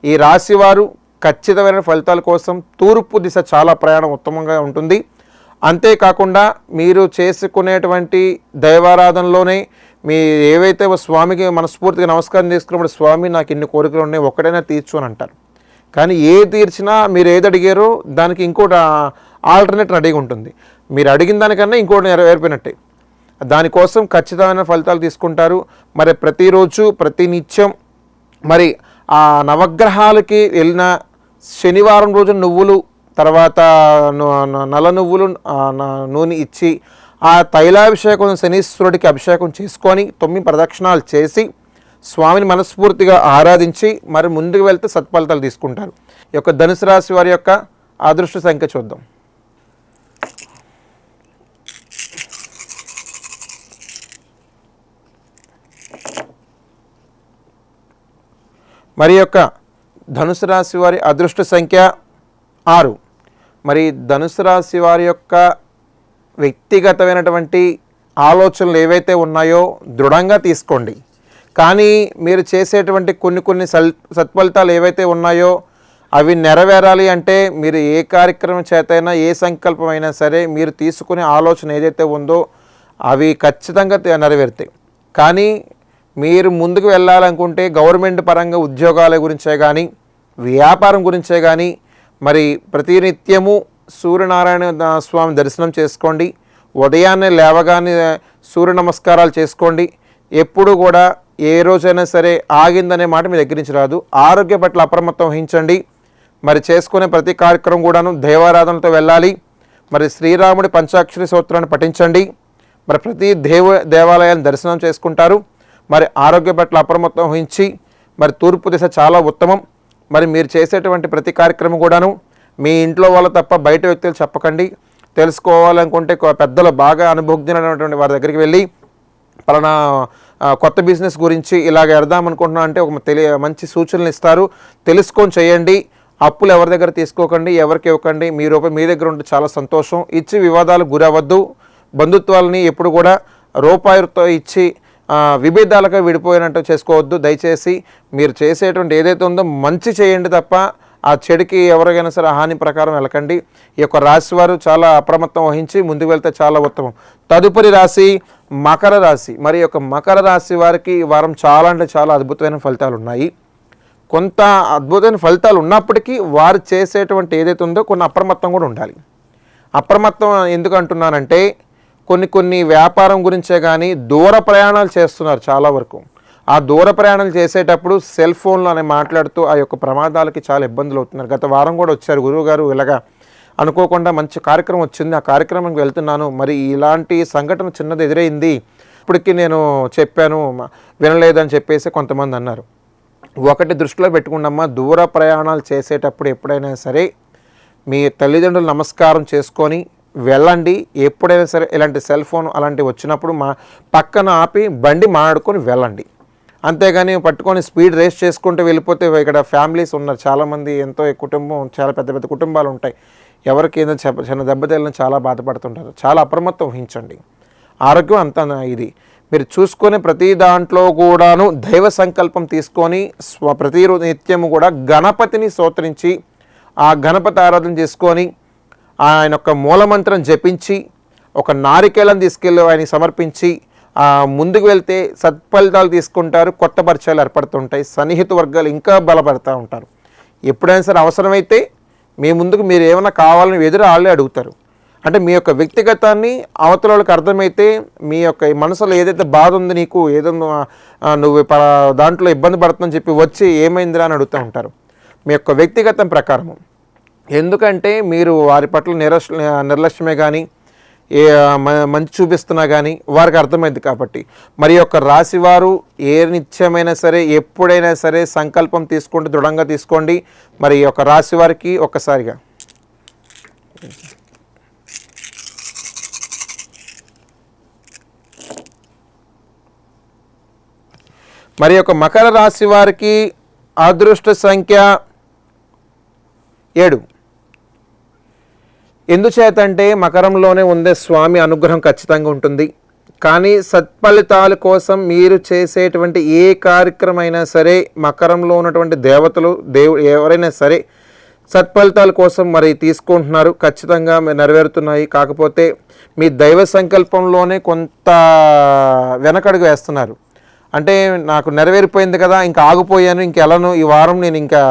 ఈ రాశి వారు ఖచ్చితమైన ఫలితాల కోసం తూర్పు దిశ చాలా ప్రయాణం ఉత్తమంగా ఉంటుంది. అంతేకాకుండా మీరు చేసుకునేటువంటి దైవారాధనలోనే మీ ఏవైతే స్వామికి మనస్ఫూర్తిగా నమస్కారం చేసుకున్నప్పుడు, స్వామి నాకు ఇన్ని కోరికలు ఉన్నాయి, ఒక్కడైనా తీర్చు అని అంటారు. కానీ తీర్చినా మీరు ఏది అడిగారో దానికి ఇంకోటి ఆల్టర్నేట్ రెడీగా ఉంటుంది. మీరు అడిగిన దానికన్నా ఇంకోటి నెరవేరిపోయినట్టే. దానికోసం ఖచ్చితమైన ఫలితాలు తీసుకుంటారు. మరి ప్రతిరోజు ప్రతినిత్యం మరి ఆ నవగ్రహాలకి వెళ్ళిన శనివారం రోజు నువ్వులు, తర్వాత నల్ల నువ్వులు నూనె ఇచ్చి ఆ తైలాభిషేకం శనీశ్వరుడికి అభిషేకం చేసుకొని 9 ప్రదక్షిణాలు చేసి స్వామిని మనస్ఫూర్తిగా ఆరాధించి మరి ముందుకు వెళ్తే సత్ఫలితాలు తీసుకుంటారు. ఈ యొక్క ధనుసు రాశి వారి యొక్క అదృష్ట సంఖ్య చూద్దాం. మరి యొక్క ధనుసు రాశి వారి అదృష్ట సంఖ్య 6. మరి ధనుసు రాశి వారి యొక్క వ్యక్తిగతమైనటువంటి ఆలోచనలు ఏవైతే ఉన్నాయో దృఢంగా తీసుకోండి. కానీ మీరు చేసేటువంటి కొన్ని సత్ఫలితాలు ఏవైతే ఉన్నాయో అవి నెరవేరాలి అంటే మీరు ఏ కార్యక్రమం చేతైనా, ఏ సంకల్పం అయినా సరే మీరు తీసుకునే ఆలోచన ఏదైతే ఉందో అవి ఖచ్చితంగా నెరవేరుతాయి. కానీ మీరు ముందుకు వెళ్ళాలనుకుంటే గవర్నమెంట్ పరంగా ఉద్యోగాల గురించే కానీ, వ్యాపారం గురించే కానీ మరి ప్రతినిత్యము సూర్యనారాయణ స్వామి దర్శనం చేసుకోండి. ఉదయాన్నే లేవగానే సూర్య నమస్కారాలు చేసుకోండి. ఎప్పుడు కూడా ఏ రోజైనా సరే ఆగిందనే మాట మీ దగ్గర నుంచి రాదు. ఆరోగ్య పట్ల అప్రమత్తం వహించండి. మరి చేసుకునే ప్రతి కార్యక్రమం కూడాను దైవారాధనతో వెళ్ళాలి. మరి శ్రీరాముడి పంచాక్షరి స్తోత్రాన్ని పఠించండి. మరి ప్రతి దేవాలయాన్ని దర్శనం చేసుకుంటారు. మరి ఆరోగ్య పట్ల అప్రమత్తం వహించి మరి తూర్పు దిశ చాలా ఉత్తమం. మరి మీరు చేసేటువంటి ప్రతి కార్యక్రమం కూడాను మీ ఇంట్లో వాళ్ళు తప్ప బయట వ్యక్తులు చెప్పకండి. తెలుసుకోవాలనుకుంటే పెద్దలు బాగా అనుభవజ్ఞులైనటువంటి వారి దగ్గరికి వెళ్ళి పలానా కొత్త బిజినెస్ గురించి ఇలాగ ఎడదామనుకుంటున్నా అంటే మంచి సూచనలు ఇస్తారు. తెలుసుకొని చేయండి. అప్పులు ఎవరి దగ్గర తీసుకోకండి, ఎవరికి ఇవ్వకండి. మీ దగ్గర ఉంటే చాలా సంతోషం. ఇచ్చి వివాదాలకు గురవద్దు. బంధుత్వాలని ఎప్పుడు కూడా రూపాయితో ఇచ్చి విభేదాలుగా విడిపోయినట్టు చేసుకోవద్దు. దయచేసి మీరు చేసేటువంటి ఏదైతే ఉందో మంచి చేయండి తప్ప ఆ చెడుకి ఎవరికైనా సరే హాని ప్రకారం వెళ్ళకండి. ఈ యొక్క రాశి వారు చాలా అప్రమత్తం వహించి ముందుకు వెళ్తే చాలా ఉత్తమం. తదుపరి రాశి మకర రాశి. మరి యొక్క మకర రాశి వారికి ఈ వారం చాలా అంటే చాలా అద్భుతమైన ఫలితాలు ఉన్నాయి. కొంత అద్భుతమైన ఫలితాలు ఉన్నప్పటికీ వారు చేసేటువంటి ఏదైతే ఉందో కొన్ని అప్రమత్తం కూడా ఉండాలి. అప్రమత్తం ఎందుకు అంటున్నానంటే కొన్ని వ్యాపారం గురించే కానీ దూర ప్రయాణాలు చేస్తున్నారు చాలా వరకు. ఆ దూర ప్రయాణాలు చేసేటప్పుడు సెల్ ఫోన్లో మాట్లాడుతూ ఆ యొక్క ప్రమాదాలకి చాలా ఇబ్బందులు అవుతున్నారు. గత వారం కూడా వచ్చారు గురువుగారు, ఇలాగా అనుకోకుండా మంచి కార్యక్రమం వచ్చింది, ఆ కార్యక్రమానికి వెళ్తున్నాను, మరి ఇలాంటి సంఘటన చిన్నది ఎదురైంది, ఇప్పటికీ నేను చెప్పాను వినలేదని చెప్పేసి కొంతమంది అన్నారు. ఒకటి దృష్టిలో పెట్టుకున్నమ్మా, దూర ప్రయాణాలు చేసేటప్పుడు ఎప్పుడైనా సరే మీ తల్లిదండ్రులు నమస్కారం చేసుకొని వెళ్ళండి. ఎప్పుడైనా సరే ఇలాంటి సెల్ ఫోన్ అలాంటివి వచ్చినప్పుడు పక్కన ఆపి బండి మాట్లాడుకొని వెళ్ళండి. అంతేగాని పట్టుకొని స్పీడ్ రేస్ చేసుకుంటూ వెళ్ళిపోతే ఇక్కడ ఫ్యామిలీస్ ఉన్నారు చాలామంది, ఎంతో కుటుంబం, చాలా పెద్ద పెద్ద కుటుంబాలు ఉంటాయి. ఎవరికి ఏదో చిన్న దెబ్బతేళ్ళని చాలా బాధపడుతుంటారు. చాలా అప్రమత్తం వహించండి. ఆరోగ్యం అంతా ఇది మీరు చూసుకొని ప్రతి దాంట్లో కూడాను దైవ సంకల్పం తీసుకొని ప్రతి నిత్యము కూడా గణపతిని స్తోత్రించి ఆ గణపతి ఆరాధన చేసుకొని ఆయన యొక్క మూలమంత్రం జపించి ఒక నారికేళం తీసుకెళ్ళి ఆయనకి సమర్పించి ముందుకు వెళ్తే సత్ఫలితాలు తీసుకుంటారు. కొత్త పరిచయాలు ఏర్పడుతుంటాయి. సన్నిహిత వర్గాలు ఇంకా బలపడుతూ ఉంటారు. ఎప్పుడైనా సరే అవసరమైతే మీ ముందుకు మీరు ఏమైనా కావాలని ఎదురు వాళ్ళే అడుగుతారు. అంటే మీ యొక్క వ్యక్తిగతాన్ని అవతల వాళ్ళకి అర్థమైతే మీ యొక్క మనసులో ఏదైతే బాధ ఉంది, నీకు ఏదో నువ్వు దాంట్లో ఇబ్బంది పడుతుందని చెప్పి వచ్చి ఏమైందిరా అని అడుగుతూ ఉంటారు మీ యొక్క వ్యక్తిగతం ప్రకారము. ఎందుకంటే మీరు వారి పట్ల నిర్లక్ష్యమే కానీ మంచి చూపిస్తున్నా కానీ వారికి అర్థమైంది కాబట్టి. మరి యొక్క రాశివారు ఏ నిత్యమైనా సరే ఎప్పుడైనా సరే సంకల్పం తీసుకుంటూ దృఢంగా తీసుకోండి. మరి ఈ యొక్క రాశి వారికి ఒక్కసారిగా మరి యొక్క మకర రాశి వారికి అదృష్ట సంఖ్య 7. ఎందుచేతంటే మకరంలోనే ఉండే స్వామి అనుగ్రహం ఖచ్చితంగా ఉంటుంది. కానీ సత్ఫలితాల కోసం మీరు చేసేటువంటి ఏ కార్యక్రమం అయినా సరే మకరంలో ఉన్నటువంటి దేవతలు ఎవరైనా సరే సత్ఫలితాల కోసం మరి తీసుకుంటున్నారు, ఖచ్చితంగా నెరవేరుతున్నాయి. కాకపోతే మీ దైవ సంకల్పంలోనే కొంత వెనకడుగు వేస్తున్నారు. అంటే నాకు నెరవేరిపోయింది కదా, ఇంకా ఆగిపోయాను, ఇంకెళ్ళను, ఈ వారం నేను ఇంకా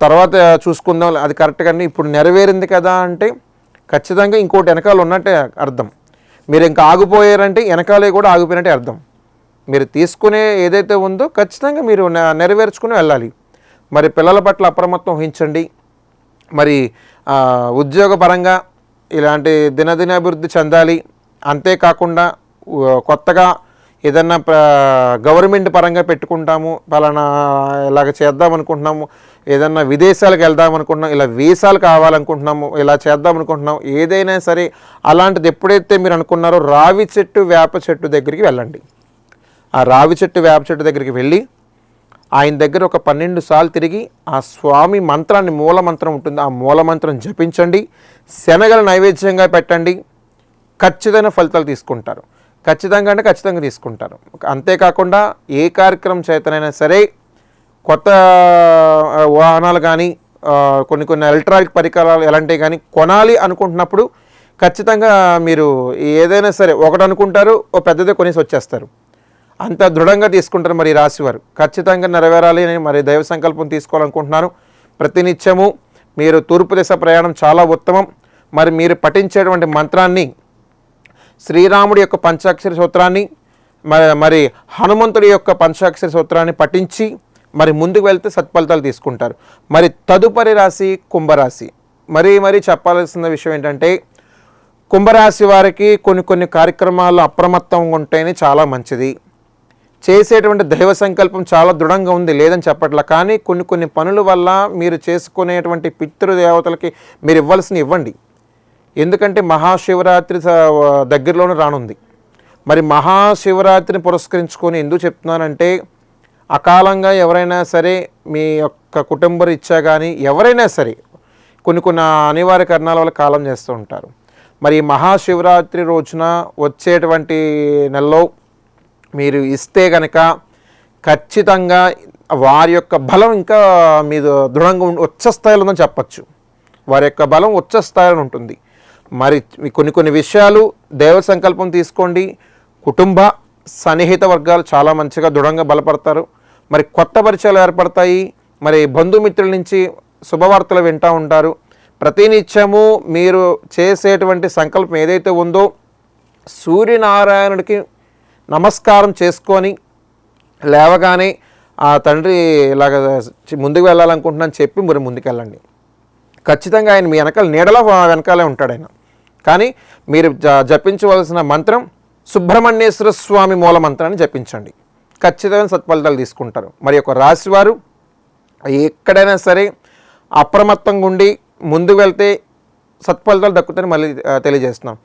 తర్వాత చూసుకుందాం, అది కరెక్ట్గానే ఇప్పుడు నెరవేరింది కదా అంటే ఖచ్చితంగా ఇంకోటి వెనకాల ఉన్నట్టే అర్థం. మీరు ఇంకా ఆగిపోయారంటే వెనకాలే కూడా ఆగిపోయినట్టే అర్థం. మీరు తీసుకునే ఏదైతే ఉందో ఖచ్చితంగా మీరు నెరవేర్చుకుని వెళ్ళాలి. మరి పిల్లల పట్ల అప్రమత్తం వహించండి. మరి ఉద్యోగపరంగా ఇలాంటి దినదినాభివృద్ధి చెందాలి. అంతేకాకుండా కొత్తగా ఏదన్నా గవర్నమెంట్ పరంగా పెట్టుకుంటాము, పలానా ఇలాగ చేద్దాం అనుకుంటున్నాము, ఏదన్నా విదేశాలకు వెళ్దాం అనుకుంటున్నాం, ఇలా వీసాలు కావాలనుకుంటున్నాము, ఇలా చేద్దాం అనుకుంటున్నాం, ఏదైనా సరే అలాంటిది ఎప్పుడైతే మీరు అనుకున్నారో రావి చెట్టు వేప చెట్టు దగ్గరికి వెళ్ళండి. ఆ రావి చెట్టు వేప చెట్టు దగ్గరికి వెళ్ళి ఆయన దగ్గర ఒక 12 సార్లు తిరిగి ఆ స్వామి మంత్రాన్ని, మూలమంత్రం ఉంటుంది, ఆ మూలమంత్రం జపించండి. శనగలు నైవేద్యంగా పెట్టండి. ఖచ్చితమైన ఫలితాలు తీసుకుంటారు. ఖచ్చితంగా అంటే ఖచ్చితంగా తీసుకుంటారు. అంతేకాకుండా ఏ కార్యక్రమం చేతనైనా సరే కొత్త వాహనాలు కానీ కొన్ని ఎలక్ట్రానిక్ పరికరాలు ఎలాంటివి కానీ కొనాలి అనుకుంటున్నప్పుడు ఖచ్చితంగా మీరు ఏదైనా సరే ఒకటి అనుకుంటారు, ఓ పెద్దదే కొనేసి వచ్చేస్తారు. అంత దృఢంగా తీసుకుంటారు. మరి రాశివారు ఖచ్చితంగా నెరవేరాలి అని మరి దైవ సంకల్పం తీసుకోవాలనుకుంటున్నారు. ప్రతినిత్యము మీరు తూర్పు దిశ ప్రయాణం చాలా ఉత్తమం. మరి మీరు పఠించేటువంటి మంత్రాన్ని, శ్రీరాముడి యొక్క పంచాక్షరి సూత్రాన్ని, మరి హనుమంతుడి యొక్క పంచాక్షరి సూత్రాన్ని పఠించి మరి ముందుకు వెళ్తే సత్ఫలితాలు తీసుకుంటారు. మరి తదుపరి రాశి కుంభరాశి. మరి చెప్పాల్సిన విషయం ఏంటంటే కుంభరాశి వారికి కొన్ని కార్యక్రమాలు అప్రమత్తంగా ఉంటేనే చాలా మంచిది. చేసేటువంటి దైవ సంకల్పం చాలా దృఢంగా ఉంది, లేదని చెప్పట్లా. కానీ కొన్ని పనుల వల్ల మీరు చేసుకునేటువంటి పితృదేవతలకి మీరు ఇవ్వాల్సిన ఇవ్వండి. ఎందుకంటే మహాశివరాత్రి దగ్గరలోనే రానుంది. మరి మహాశివరాత్రిని పురస్కరించుకొని ఎందుకు చెప్తున్నానంటే అకాలంగా ఎవరైనా సరే మీ యొక్క కుటుంబ రీత్యా కానీ ఎవరైనా సరే కొన్ని అనివార్య కారణాల వల్ల కాలం చేస్తూ ఉంటారు. మరి మహాశివరాత్రి రోజున వచ్చేటువంటి నెలలో మీరు ఇస్తే కనుక ఖచ్చితంగా వారి యొక్క బలం ఇంకా మీద దృఢంగా ఉచ్చ స్థాయిలో ఉందని చెప్పచ్చు. వారి యొక్క బలం ఉచ్చ స్థాయిలో ఉంటుంది. మరి కొన్ని విషయాలు దైవ సంకల్పం తీసుకోండి. కుటుంబ సన్నిహిత వర్గాలు చాలా మంచిగా దృఢంగా బలపడతారు. మరి కొత్త పరిచయాలు ఏర్పడతాయి. మరి బంధుమిత్రుల నుంచి శుభవార్తలు వింటూ ఉంటారు. ప్రతినిత్యము మీరు చేసేటువంటి సంకల్పం ఏదైతే ఉందో సూర్యనారాయణుడికి నమస్కారం చేసుకొని లేవగానే ఆ తండ్రి ఇలాగ ముందుకు వెళ్ళాలనుకుంటున్నాను చెప్పి మరి ముందుకు వెళ్ళండి. ఖచ్చితంగా ఆయన మీ వెనకాల నీడలో వెనకాలే ఉంటాడు ఆయన. కానీ మీరు జపించవలసిన మంత్రం సుబ్రహ్మణ్యేశ్వర స్వామి మూల మంత్రాన్ని జపించండి. ఖచ్చితమైన సత్ఫలితాలు తీసుకుంటారు. మరి ఒక రాశివారు ఎక్కడైనా సరే అప్రమత్తంగా ఉండి ముందుకు వెళ్తే సత్ఫలితాలు దక్కుతాయని మళ్ళీ తెలియజేస్తున్నాం.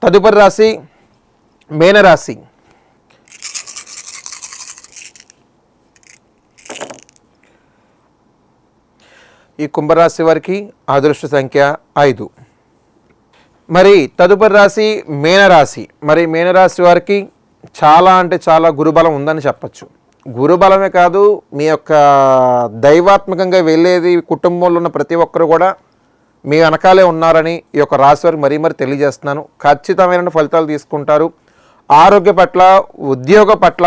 తదుపరి రాశి మేనరాశి. ఈ కుంభరాశి వారికి అదృష్ట సంఖ్య 5. మరి తదుపరి రాశి మీనరాశి. మరి మీనరాశి వారికి చాలా అంటే చాలా గురుబలం ఉందని చెప్పచ్చు. గురుబలమే కాదు, మీ యొక్క దైవాత్మకంగా వెళ్ళేది కుటుంబంలో ఉన్న ప్రతి ఒక్కరు కూడా మీ వెనకాలే ఉన్నారని ఈ యొక్క రాశి వారికి మరీ తెలియజేస్తున్నాను. ఖచ్చితమైన ఫలితాలు తీసుకుంటారు. ఆరోగ్య పట్ల, ఉద్యోగ పట్ల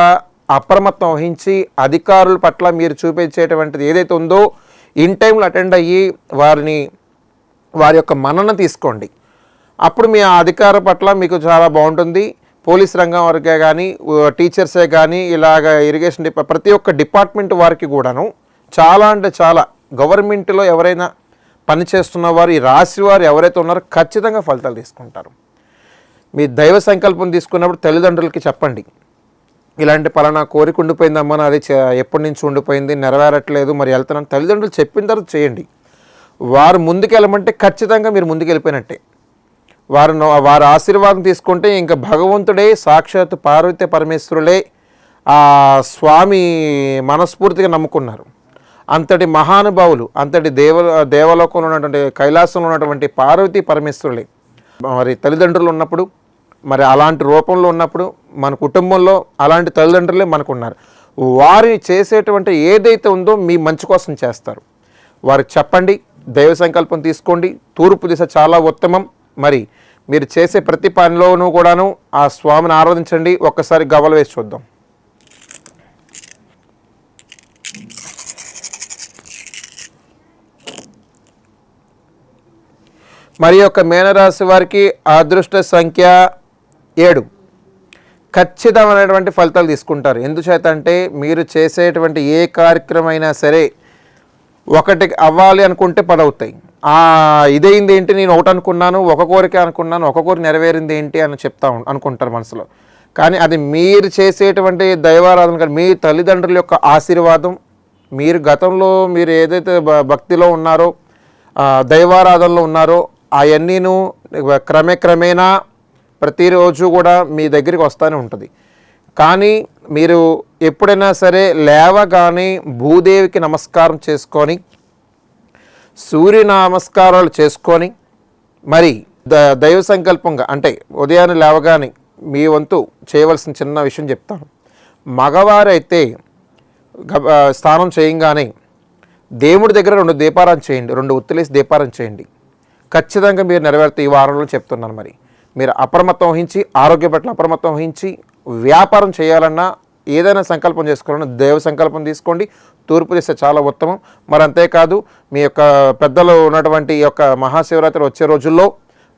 అప్రమత్తం వహించి అధికారుల పట్ల మీరు చూపించేటువంటిది ఏదైతే ఉందో ఇన్ టైంలో అటెండ్ అయ్యి వారి యొక్క మన్నన తీసుకోండి. అప్పుడు మీ అధికార పట్ల మీకు చాలా బాగుంటుంది. పోలీస్ రంగం వారికే కానీ, టీచర్సే కానీ, ఇలాగ ఇరిగేషన్ ప్రతి ఒక్క డిపార్ట్మెంట్ వారికి కూడాను చాలా అంటే చాలా, గవర్నమెంట్లో ఎవరైనా పనిచేస్తున్న వారు, ఈ రాశి వారు ఎవరైతే ఉన్నారో ఖచ్చితంగా ఫలితాలు తీసుకుంటారు. మీ దైవ సంకల్పం తీసుకున్నప్పుడు తల్లిదండ్రులకి చెప్పండి, ఇలాంటి పలానా కోరిక ఉండిపోయిందమ్మా, అది ఎప్పటి నుంచి ఉండిపోయింది, నెరవేరట్లేదు, మరి వెళ్తున్నాను. తల్లిదండ్రులు చెప్పిన తర్వాత చేయండి. వారు ముందుకెళ్ళమంటే ఖచ్చితంగా మీరు ముందుకెళ్ళిపోయినట్టే. వారి ఆశీర్వాదం తీసుకుంటే ఇంకా భగవంతుడే, సాక్షాత్ పార్వతీ పరమేశ్వరులే ఆ స్వామి మనస్ఫూర్తిగా నమ్ముకున్నారు. అంతటి మహానుభావులు, అంతటి దేవలోకంలో ఉన్నటువంటి, కైలాసంలో ఉన్నటువంటి పార్వతీ పరమేశ్వరులే మరి తల్లిదండ్రులు ఉన్నప్పుడు, మరి అలాంటి రూపంలో ఉన్నప్పుడు మన కుటుంబంలో అలాంటి తల్లిదండ్రులే మనకున్నారు. వారు చేసేటువంటి ఏదైతే ఉందో మీ మంచి కోసం చేస్తారు. వారికి చెప్పండి, దైవ సంకల్పం తీసుకోండి. తూర్పు దిశ చాలా ఉత్తమం. మరి మీరు చేసే ప్రతి పనిలోనూ కూడాను ఆ స్వామిని ఆరాధించండి. ఒక్కసారి గవ్వలు వేసి చూద్దాం. మరి యొక్క మీనరాశి వారికి అదృష్ట సంఖ్య 7. ఖచ్చితమైనటువంటి ఫలితాలు తీసుకుంటారు. ఎందుచేత అంటే మీరు చేసేటువంటి ఏ కార్యక్రమం అయినా సరే ఒకటి అవ్వాలి అనుకుంటే 10 అవుతాయి. ఇదైంది ఏంటి, నేను ఒకటి అనుకున్నాను, ఒక కోరిక అనుకున్నాను, ఒక కోరిక నెరవేరింది ఏంటి అని అనుకుంటారు మనసులో. కానీ అది మీరు చేసేటువంటి దైవారాధన కానీ, మీ తల్లిదండ్రుల యొక్క ఆశీర్వాదం, మీరు గతంలో మీరు ఏదైతే భక్తిలో ఉన్నారో, దైవారాధనలో ఉన్నారో అవన్నీను క్రమేణా ప్రతిరోజు కూడా మీ దగ్గరికి వస్తూనే ఉంటుంది. కానీ మీరు ఎప్పుడైనా సరే లేవగానే భూదేవికి నమస్కారం చేసుకొని, సూర్య నమస్కారాలు చేసుకొని, మరి దైవ సంకల్పంగా అంటే ఉదయాన్నే లేవగానే మీ వంతు చేయవలసిన చిన్న విషయం చెప్తాను. మగవారైతే స్నానం చేయంగానే దేవుడి దగ్గర 2 దీపారాధన చేయండి, 2 ఉత్తులేసి దీపారాధన చేయండి. ఖచ్చితంగా మీరు నెరవేరుతాయి. ఈ వారంలో చెప్తున్నాను. మరి మీరు అప్రమత్తం వహించి, ఆరోగ్య పట్ల అప్రమత్తం వహించి, వ్యాపారం చేయాలన్నా, ఏదైనా సంకల్పం చేసుకోవాలన్నా దైవ సంకల్పం తీసుకోండి. తూర్పు దిశ చాలా ఉత్తమం. మరి అంతేకాదు, మీ యొక్క పెద్దలు ఉన్నటువంటి ఈ యొక్క మహాశివరాత్రి వచ్చే రోజుల్లో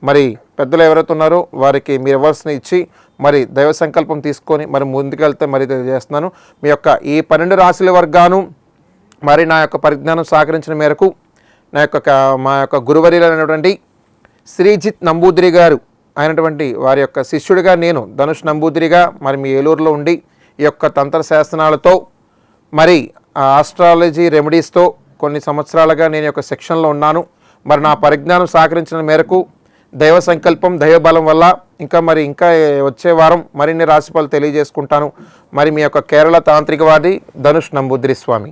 మరి పెద్దలు ఎవరైతే ఉన్నారో వారికి మీరు ఇవ్వాల్సిన ఇచ్చి మరి దైవ సంకల్పం తీసుకొని మరి ముందుకెళ్తే మరి తెలియజేస్తున్నాను. మీ యొక్క ఈ 12 రాశుల వర్గాను మరి నా యొక్క పరిజ్ఞానం సహకరించిన మేరకు మా యొక్క గురువర్యులైనటువంటి శ్రీజిత్ నంబూద్రి గారు అయినటువంటి వారి యొక్క శిష్యుడిగా నేను ధనుష్ నంబూద్రిగా మరి మీ ఏలూరులో ఉండి ఈ యొక్క తంత్ర శాస్త్రాలతో మరి ఆస్ట్రాలజీ రెమెడీస్తో కొన్ని సంవత్సరాలుగా నేను యొక్క సెక్షన్లో ఉన్నాను. మరి నా పరిజ్ఞానం సహకరించిన మేరకు దైవ సంకల్పం, దైవబలం వల్ల ఇంకా వచ్చే వారం మరిన్ని రాశిఫలాలు తెలియజేసుకుంటాను. మరి మీ యొక్క కేరళ తాంత్రికవాది ధనుష్ నంబూద్రి స్వామి.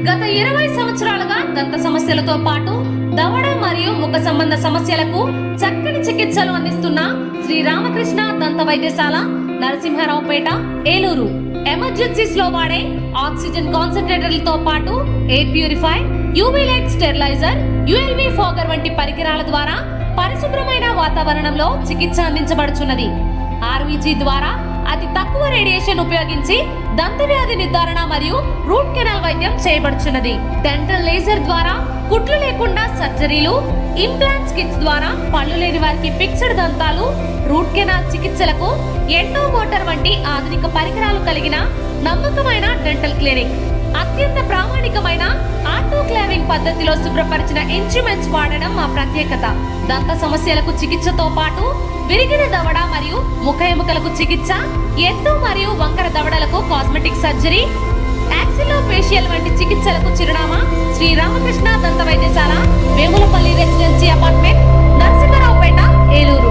గత 20 సంవత్సరాలుగా దంత సమస్యలతో పాటు దవడ మరియు ముఖ సంబంధ సమస్యలకు చక్కని చికిత్సలు అందిస్తున్న శ్రీ రామకృష్ణ దంత వైద్యశాల, నరసింహారావుపేట, ఏలూరు. ఎమర్జెన్సీస్ లో వాడే ఆక్సిజన్ కాన్సంట్రేటర్లతో పాటు air purifier, UV light steriliser, ULV fogger వంటి పరికరాల ద్వారా పరిశుభ్రమైన వాతావరణంలో చికిత్స అందించబడుచున్నది. ఆర్వీజీ ద్వారా అతి తక్కువ రేడియేషన్ ఉపయోగించి దంత వ్యాధి నిర్ధారణ మరియు రూట్ కెనాల్ వైద్యం చేయబడుచున్నది. డెంటల్ లేజర్ ద్వారా కుట్లు లేకుండా సర్జరీలు, ఇంప్లాంట్స్ కిట్స్ ద్వారా పళ్ళు లేని వారికి ఫిక్స్డ్ దంతాలు, రూట్ కెనాల్ చికిత్సలకు ఎండో మోటార్ వంటి ఆధునిక పరికరాలు కలిగిన నమ్మకమైన డెంటల్ క్లినిక్. అత్యంత ప్రామాణికమైన ఆటోక్లావింగ్ పద్ధతిలో శుభ్రపరిచిన ఇన్స్ట్రుమెంట్స్ వాడడం మా ప్రత్యేకత. దంత సమస్యలకు చికిత్సతో పాటు విరిగిన దవడ మరియు ముఖ ఎముకలకు చికిత్స, ఎత్తు మరియు వంకర దవడలకు కాస్మెటిక్ సర్జరీ, యాక్సిలోఫేషియల్ వంటి చికిత్సలకు చిరునామా శ్రీ రామకృష్ణ దంత వైద్యశాల, వేములపల్లి రెసిడెన్సీ అపార్ట్మెంట్, నరసింహారావుపేట, ఏలూరు.